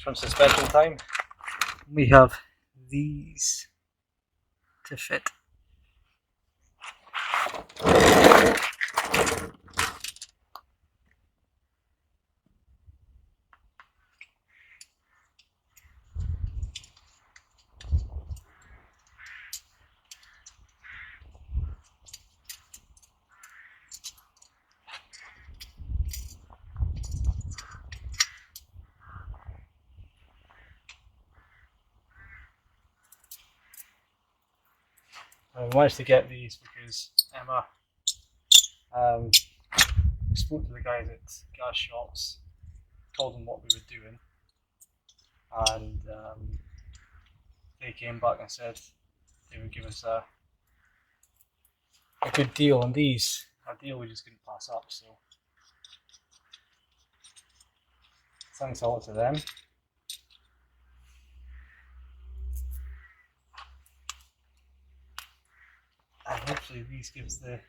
from suspension time. We have these to fit. I managed to get these because Emma spoke to the guys at Gaz Shocks, told them what we were doing, and they came back and said they would give us a good deal on these, a deal we just couldn't pass up. So thanks a lot to them. And hopefully these gives the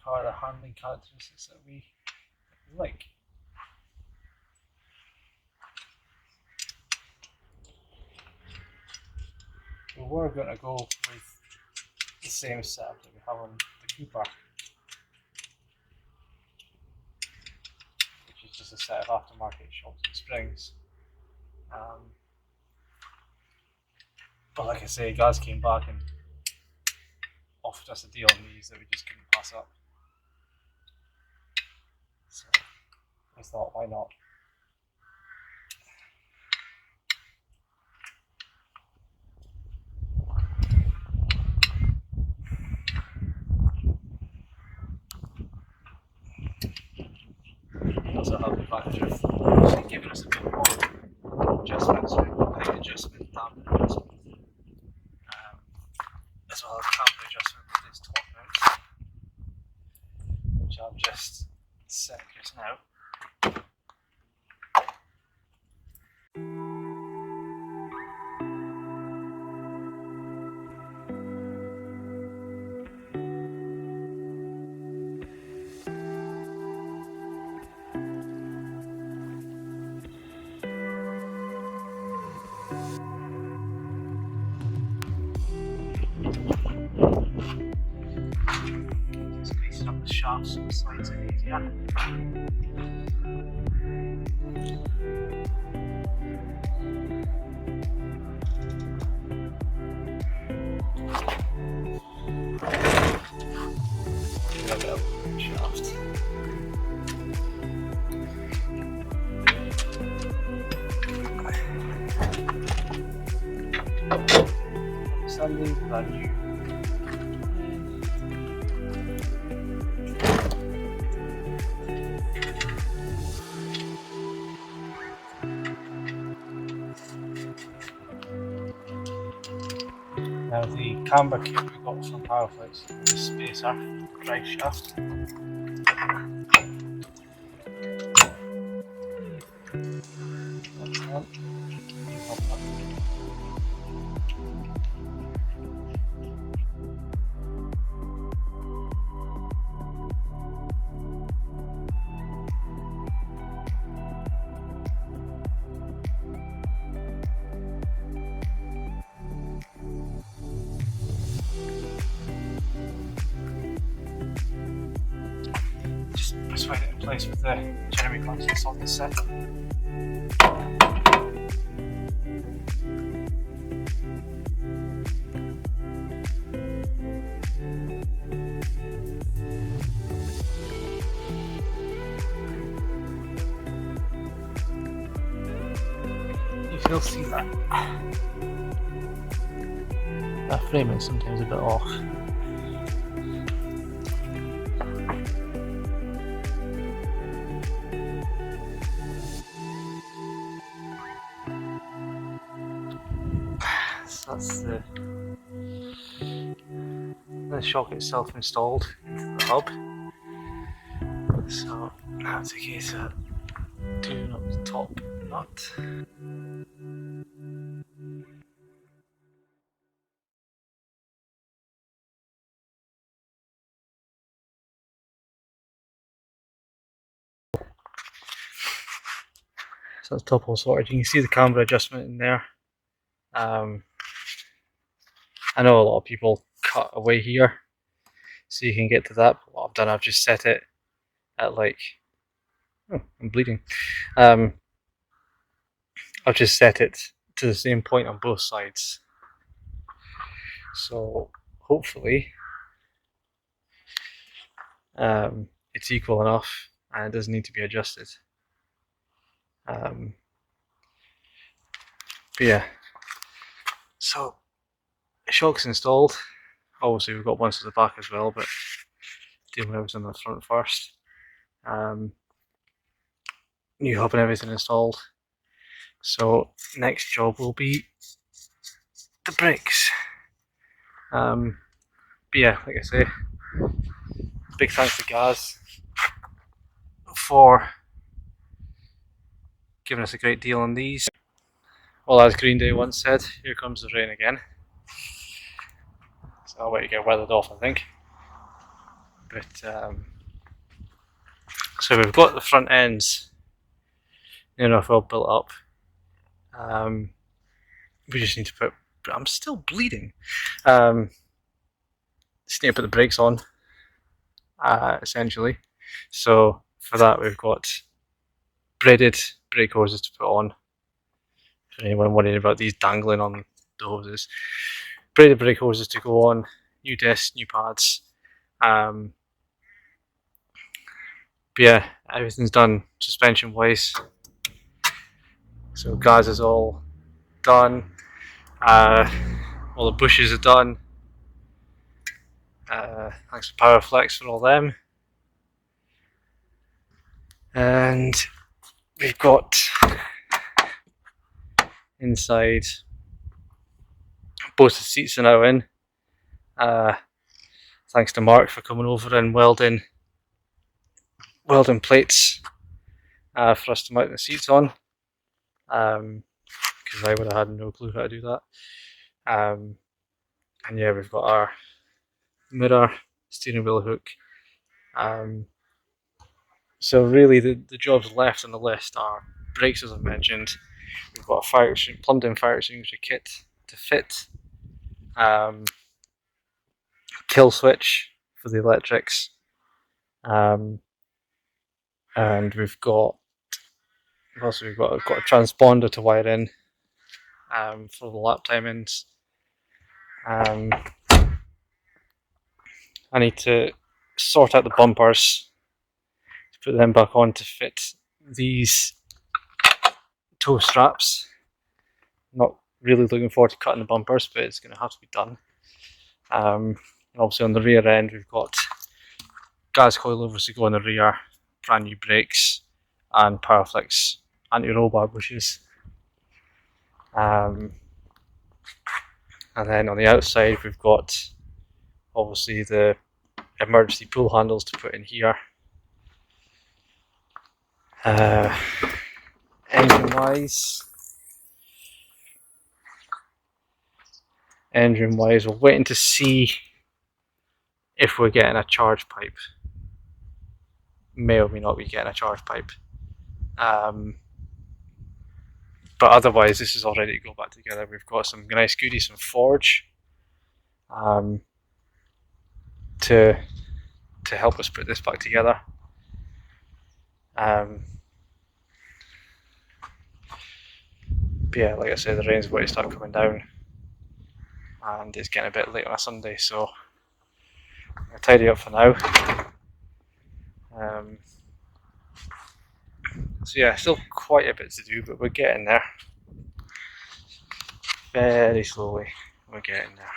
car the handling characteristics that we like. We were going to go with the same setup that we have on the Cooper, which is just a set of aftermarket shocks and springs. But like I say, Gaz came back and offered us a deal on these that we just couldn't pass up. So I thought, why not? We also have the advantage of actually giving us a bit more adjustments, height adjustment, damper adjustment, as well as camber adjustment with this top mount, which I've just set just now. Just greasing up the shafts so the slides are easier. A bit of shaft. Something that you now the camber kit we got from Powerflex, the spacer, drive shaft. That's one. Just press it in place with the Jeremy clamps on this set. You can see that framing is sometimes a bit off. So that's the shock itself installed into the hub. So now it's a case of doing up the top nut. So that's top all sorted. You can see the camera adjustment in there. I know a lot of people cut away here so you can get to that, but what I've done, I've just set it at like, oh, I'm bleeding. I've just set it to the same point on both sides. So hopefully it's equal enough and it doesn't need to be adjusted. But yeah, so shocks installed. Obviously we've got ones at the back as well, but dealing with everything on the front first. New hub and everything installed. So next job will be the brakes. But yeah, like I say, big thanks to Gaz for giving us a great deal on these. Well, as Green Day once said, here comes the rain again. So I'll wait to get weathered off, I think. But so we've got the front ends near enough all built up. We just need to put. I'm still bleeding. Just need to put the brakes on, essentially. So for that, we've got braided brake hoses to put on. For anyone worrying about these dangling on the hoses, braided brake hoses to go on. New discs, new pads. But yeah, everything's done suspension wise. So Gaz is all done. All the bushes are done. Thanks to Powerflex for all them. And we've got inside, both the seats are now in. Thanks to Mark for coming over and welding plates for us to mount the seats on, because I would have had no clue how to do that. And yeah, we've got our mirror, steering wheel hook. So really the jobs left on the list are brakes, as I mentioned. We've got a plumbed in fire extinguisher kit to fit, kill switch for the electrics, and we've got a transponder to wire in for the lap timings. I need to sort out the bumpers to put them back on to fit these toe straps. Not really looking forward to cutting the bumpers, but it's going to have to be done. And obviously on the rear end we've got gas coilovers to go on the rear, brand new brakes, and Powerflex anti-roll bar bushes. And then on the outside we've got obviously the emergency pull handles to put in here. Engine wise, we're waiting to see if we're getting a charge pipe. May or may not be getting a charge pipe. But otherwise this is all ready to go back together. We've got some nice goodies from Forge to help us put this back together. But yeah, like I said, the rain's going to start coming down and it's getting a bit late on a Sunday, so I'm going to tidy up for now. So yeah, still quite a bit to do, but we're getting there. Very slowly, we're getting there.